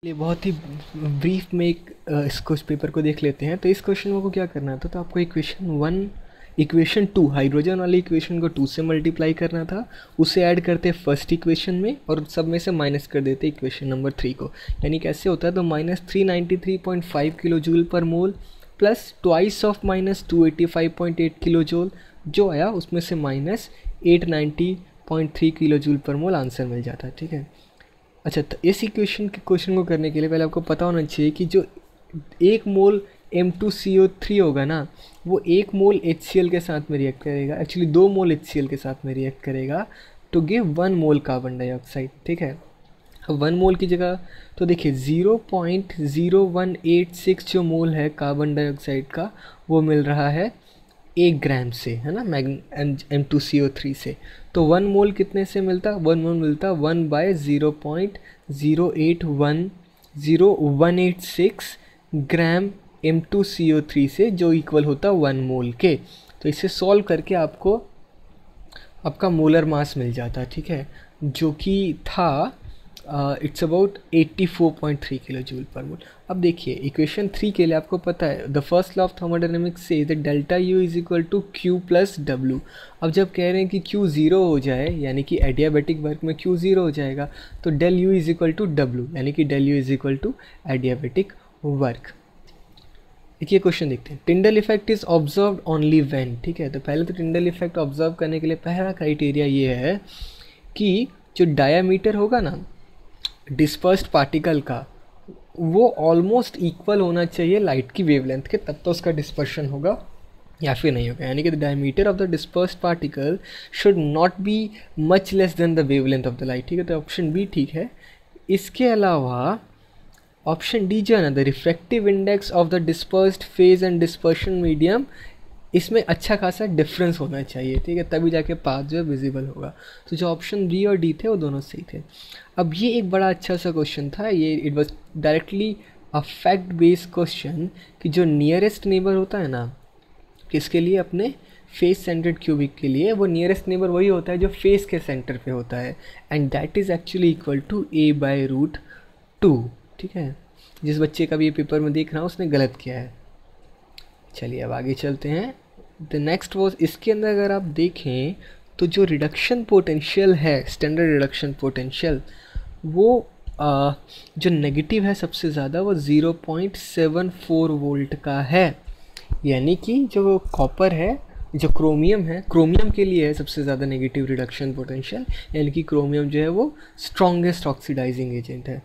ये बहुत ही ब्रीफ में एक इस क्वेश्चन पेपर को देख लेते हैं। तो इस क्वेश्चन को क्या करना था, तो आपको इक्वेशन टू हाइड्रोजन वाली इक्वेशन को 2 से मल्टीप्लाई करना था, उसे ऐड करते फर्स्ट इक्वेशन में और सब में से माइनस कर देते इक्वेशन नंबर 3 को। यानी कैसे होता है, तो -393.5 किलो जूल पर मोल plus twice of -285.8 kilo joule, जो आया उसमें से -890.3 किलो जूल पर मोल आंसर मिल जाता है। ठीक है। अच्छा, तो इस इक्वेशन के क्वेश्चन को करने के लिए पहले आपको पता होना चाहिए कि जो 1 मोल M2CO3 होगा ना, वो 1 मोल HCl के साथ में रिएक्ट करेगा, एक्चुअली 2 मोल HCl के साथ में रिएक्ट करेगा to give 1 mole carbon dioxide. ठीक है। अब 1 मोल की जगह तो देखिए 0.0186 जो मोल है कार्बन डाइऑक्साइड का, वो मिल रहा है 1 ग्राम से, है ना, M2CO3 से। तो 1 मोल कितने से मिलता, 1 मोल मिलता 1/0.08186 ग्राम M2CO3 से, जो इक्वल होता 1 मोल के। तो इसे सॉल्व करके आपको आपका मोलर मास मिल जाता। ठीक है, जो कि था इट्स अबाउट 84.3 किलो जूल पर मोल। अब देखिए इक्वेशन 3 के लिए आपको पता है the first law of thermodynamics से that delta U is equal to Q plus W. अब जब कह रहे हैं कि क्यू ज़ीरो हो जाए, यानी कि एडियाबैटिक वर्क में क्यू ज़ीरो हो जाएगा, तो del U is equal to W, यानी कि del U is equal to adiabatic work. देखिए क्वेश्चन देखते हैं। Tyndall effect is observed only when. ठीक है, तो पहले तो टिंडल इफेक्ट ऑब्जर्व करने के लिए पहला क्राइटेरिया ये है कि जो डायामीटर होगा ना डिस्पर्स्ड पार्टिकल का, वो ऑलमोस्ट इक्वल होना चाहिए लाइट की वेवलेंथ के, तब तो उसका डिस्पर्शन होगा या फिर नहीं होगा। यानी कि the diameter of the dispersed particle should not be much less than the wavelength of the light. ठीक है, तो ऑप्शन बी ठीक है। इसके अलावा ऑप्शन डी जो है ना, the refractive index of the dispersed phase and dispersion medium, इसमें अच्छा खासा डिफरेंस होना चाहिए। ठीक है, तभी जाके पाथ जो है विजिबल होगा। तो जो ऑप्शन बी और डी थे वो दोनों सही थे। अब ये एक बड़ा अच्छा सा क्वेश्चन था, ये it was directly a fact based question कि जो नियरेस्ट नेबर होता है ना, किसके लिए, अपने फेस सेंटर्ड क्यूबिक के लिए, वो नियरेस्ट नेबर वही होता है जो फेस के सेंटर पे होता है, and that is actually equal to a/√2। ठीक है, जिस बच्चे का भी ये पेपर में देख रहा हूँ उसने गलत किया है। चलिए अब आगे चलते हैं। द नेक्स्ट वॉज, इसके अंदर अगर आप देखें तो जो रिडक्शन पोटेंशियल है, स्टैंडर्ड रिडक्शन पोटेंशियल, वो जो नेगेटिव है सबसे ज़्यादा, वो 0.74 वोल्ट का है। यानी कि जो कॉपर है, जो क्रोमियम है, क्रोमियम के लिए है सबसे ज़्यादा नेगेटिव रिडक्शन पोटेंशियल, यानी कि क्रोमियम जो है वो स्ट्रॉन्गेस्ट ऑक्सीडाइजिंग एजेंट है।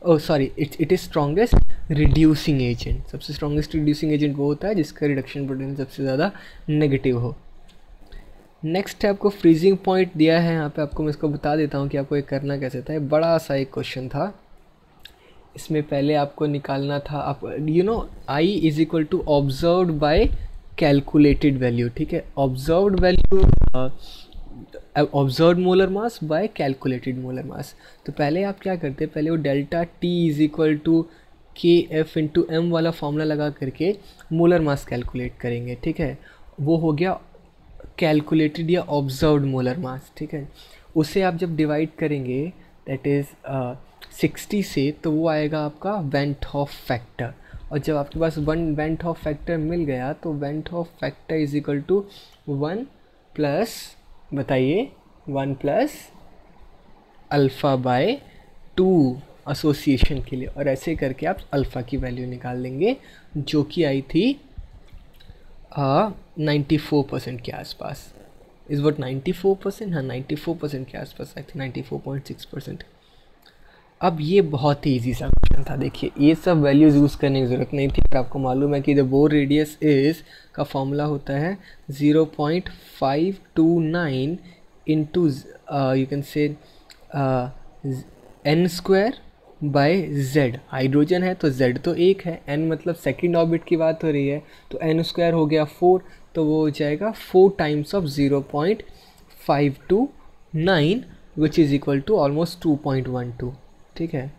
Oh sorry, it is strongest reducing agent. सबसे स्ट्रॉन्गेस्ट रिड्यूसिंग एजेंट वो होता है जिसका रिडक्शन पोटेंशियल सबसे ज़्यादा नेगेटिव हो। नेक्स्ट है, आपको फ्रीजिंग पॉइंट दिया है यहाँ पे, आपको मैं इसको बता देता हूँ कि आपको ये करना कैसे था। बड़ा सा एक क्वेश्चन था, इसमें पहले आपको निकालना था, आप i is equal to observed by calculated value. ठीक है, observed value, observed molar mass by calculated molar mass. तो पहले आप क्या करते हैं, पहले वो delta t is equal to k f into m वाला फॉर्मूला लगा करके मोलर मास कैलकुलेट करेंगे। ठीक है, वो हो गया कैलकुलेटेड या ऑब्जर्व्ड मोलर मास। ठीक है, उसे आप जब डिवाइड करेंगे दैट इज़ 60 से, तो वो आएगा आपका वेंट हॉफ फैक्टर। और जब आपके पास वेंट हॉफ फैक्टर मिल गया, तो van't Hoff factor is equal to 1 plus, बताइए, 1 प्लस अल्फ़ा बाय 2 एसोसिएशन के लिए, और ऐसे करके आप अल्फ़ा की वैल्यू निकाल लेंगे, जो कि आई थी 94% के आसपास। इस वॉट 94%, हाँ 94% के आसपास आई थी, 94.6%। अब ये बहुत ही ईजी सा क्वेश्चन था। देखिए ये सब वैल्यूज़ यूज़ करने की ज़रूरत नहीं थी, पर आपको मालूम है कि द बोर रेडियस इज़ का फॉर्मूला होता है 0.529 into you can say n square by z। Hydrogen है तो z तो 1 है, n मतलब सेकेंड ऑर्बिट की बात हो रही है, तो n स्क्वायर हो गया 4, तो वो हो जाएगा 4 times of 0.529 which is equal to almost 2.12। ठीक है,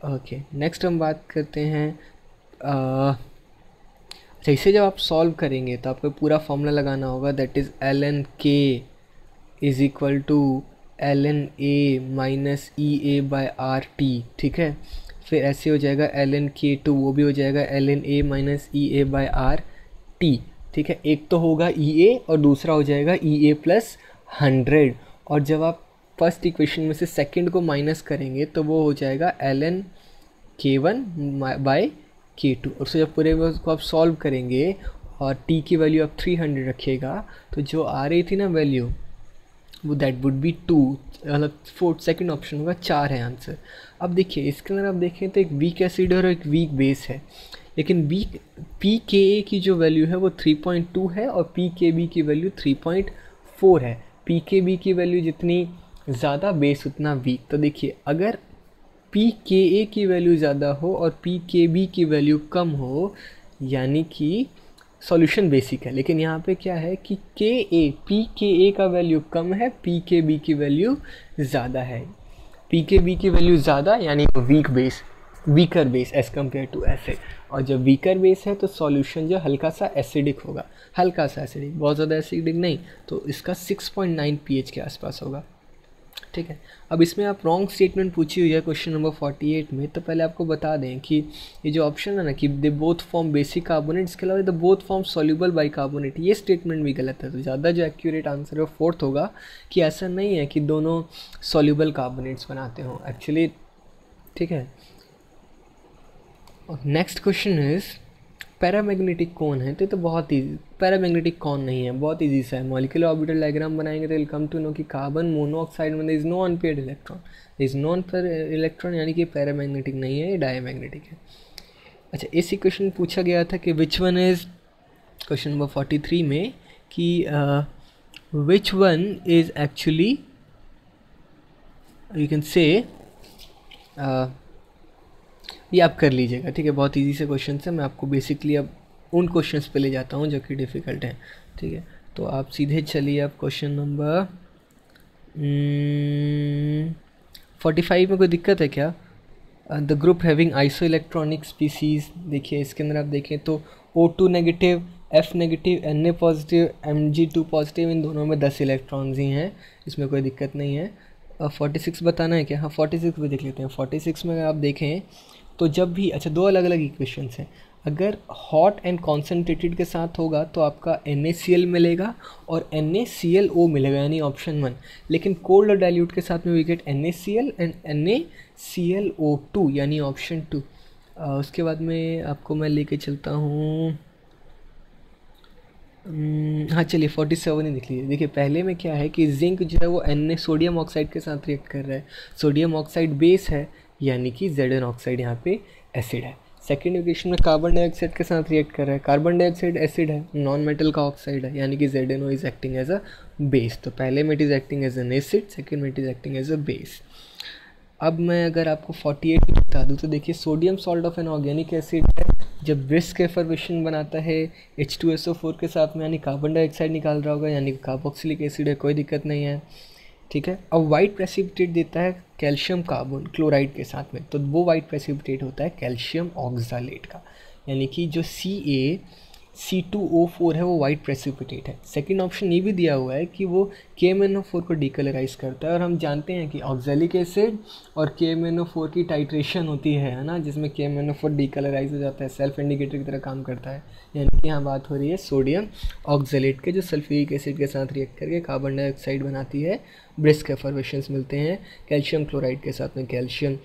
ओके। नेक्स्ट हम बात करते हैं, जैसे जब आप सॉल्व करेंगे तो आपको पूरा फॉर्मूला लगाना होगा, that is ln k is equal to ln a minus E A by R T. ठीक है, फिर ऐसे हो जाएगा ln(K2), वो भी हो जाएगा ln(A माइनस EA/RT), ठीक है। एक तो होगा EA और दूसरा हो जाएगा EA प्लस 100, और जब आप फर्स्ट इक्वेशन में से सेकंड को माइनस करेंगे तो वो हो जाएगा ln(K1/K2), और उससे जब पूरे उसको आप सॉल्व करेंगे और t की वैल्यू आप 300 रखिएगा तो जो आ रही थी ना वैल्यू, वो दैट वुड बी 2, मतलब फोर्थ सेकंड ऑप्शन होगा 4 है आंसर। अब देखिए इसके अंदर आप देखें तो एक वीक एसिड और एक वीक बेस है, लेकिन वीक pKa की जो वैल्यू है वो 3.2 है और pKb की वैल्यू 3.4 है। pKb की वैल्यू जितनी ज़्यादा बेस उतना वीक। तो देखिए अगर pKa की वैल्यू ज़्यादा हो और pKb की वैल्यू कम हो, यानी कि सॉल्यूशन बेसिक है। लेकिन यहाँ पे क्या है कि pKa का वैल्यू कम है, pKb की वैल्यू ज़्यादा है। pKb की वैल्यू ज़्यादा यानी weaker base as compare to acid, और जब वीकर बेस है तो सॉल्यूशन जो हल्का सा एसिडिक होगा, हल्का सा एसिडिक, बहुत ज़्यादा एसिडिक नहीं, तो इसका 6.9 pH के आसपास होगा, ठीक है। अब इसमें आप रॉन्ग स्टेटमेंट पूछी हुई है क्वेश्चन नंबर 48 में, तो पहले आपको बता दें कि ये जो ऑप्शन है ना कि they both form basic carbonate, इसके अलावा the both form soluble bicarbonate, ये स्टेटमेंट भी गलत है। तो ज़्यादा जो एक्यूरेट आंसर है वो फोर्थ होगा कि ऐसा नहीं है कि दोनों सॉल्युबल कार्बोनेट्स बनाते हों एक्चुअली, ठीक है। नेक्स्ट क्वेश्चन इज पैरामैग्नेटिक कौन है, तो बहुत ईजी, पैरामैग्नेटिक कौन नहीं है, बहुत ईजी सा है। मॉलिक्यूलर ऑर्बिटल डायग्राम बनाएंगे तो विल कम टू नो कि कार्बन मोनोऑक्साइड में there is no unpaired electron, there is no unpaired electron, यानी कि पैरामैग्नेटिक नहीं है, ये डायमैग्नेटिक है। अच्छा, इसी क्वेश्चन पूछा गया था कि which one is, question number 43 में कि which one is actually you can say, ये आप कर लीजिएगा, ठीक है। बहुत इजी से क्वेश्चन है, मैं आपको बेसिकली अब उन क्वेश्चंस पे ले जाता हूँ जो कि डिफ़िकल्ट हैं, ठीक है। तो आप सीधे चलिए अब क्वेश्चन नंबर 45 में कोई दिक्कत है क्या? The group having iso electronic species, देखिए इसके अंदर आप देखें तो O2 negative, F negative, Na positive, Mg2 positive, इन दोनों में 10 इलेक्ट्रॉन्स ही हैं, इसमें कोई दिक्कत नहीं है। 46 बताना है क्या? हाँ 46 भी देख लेते हैं। 46 में अगर आप देखें तो जब भी, अच्छा दो अलग अलग इक्वेशंस हैं, अगर हॉट एंड कॉन्सेंट्रेटेड के साथ होगा तो आपका NaCl मिलेगा और NaClO मिलेगा, यानी ऑप्शन 1। लेकिन कोल्ड और डाइल्यूट के साथ में we get NaCl and NaClO2, यानी ऑप्शन 2। उसके बाद में आपको मैं लेके चलता हूँ, हाँ चलिए 47 ही देख लीजिए। देखिए पहले में क्या है कि जिंक जो है वो सोडियम ऑक्साइड के साथ रिएक्ट कर रहा है, सोडियम ऑक्साइड बेस है, यानी कि Zn ऑक्साइड यहाँ पे एसिड है। सेकेंड इक्वेशन में कार्बन डाइऑक्साइड के साथ रिएक्ट कर रहा है, कार्बन डाइऑक्साइड एसिड है, नॉन मेटल का ऑक्साइड है, यानी कि ZnO is acting as a base. तो पहले में it is acting as an acid, second में it is acting as a base. अब मैं अगर आपको 48 बता दूँ तो देखिए sodium salt of an organic acid है, जब ब्रिस्क एफर्वेशन बनाता है H2SO4 के साथ में, यानी कार्बन डाइऑक्साइड निकाल रहा होगा, यानी कि कार्बोक्सिलिक एसिड है, कोई दिक्कत नहीं है, ठीक है। अब वाइट प्रेसिपिटेट देता है कैल्शियम कार्बन क्लोराइड के साथ में, तो वो वाइट प्रेसिपिटेट होता है कैल्शियम ऑक्सालेट का, यानी कि जो CaC2O4 है वो वाइट प्रेसिपिटेट है। सेकंड ऑप्शन ये भी दिया हुआ है कि वो KMnO4 को डीकलराइज करता है, और हम जानते हैं कि ऑक्जेलिक एसिड और KMnO4 की टाइट्रेशन होती है ना, जिसमें KMnO4 डीकलराइज हो जाता है, सेल्फ इंडिकेटर की तरह काम करता है। यानी कि यहाँ बात हो रही है सोडियम ऑक्जेलेट के, जो सल्फ्यूरिक एसिड के साथ रिएक्ट करके कार्बन डाइऑक्साइड बनाती है, ब्रिस्क एफर्वेशंस मिलते हैं कैल्शियम क्लोराइड के साथ में कैल्शियम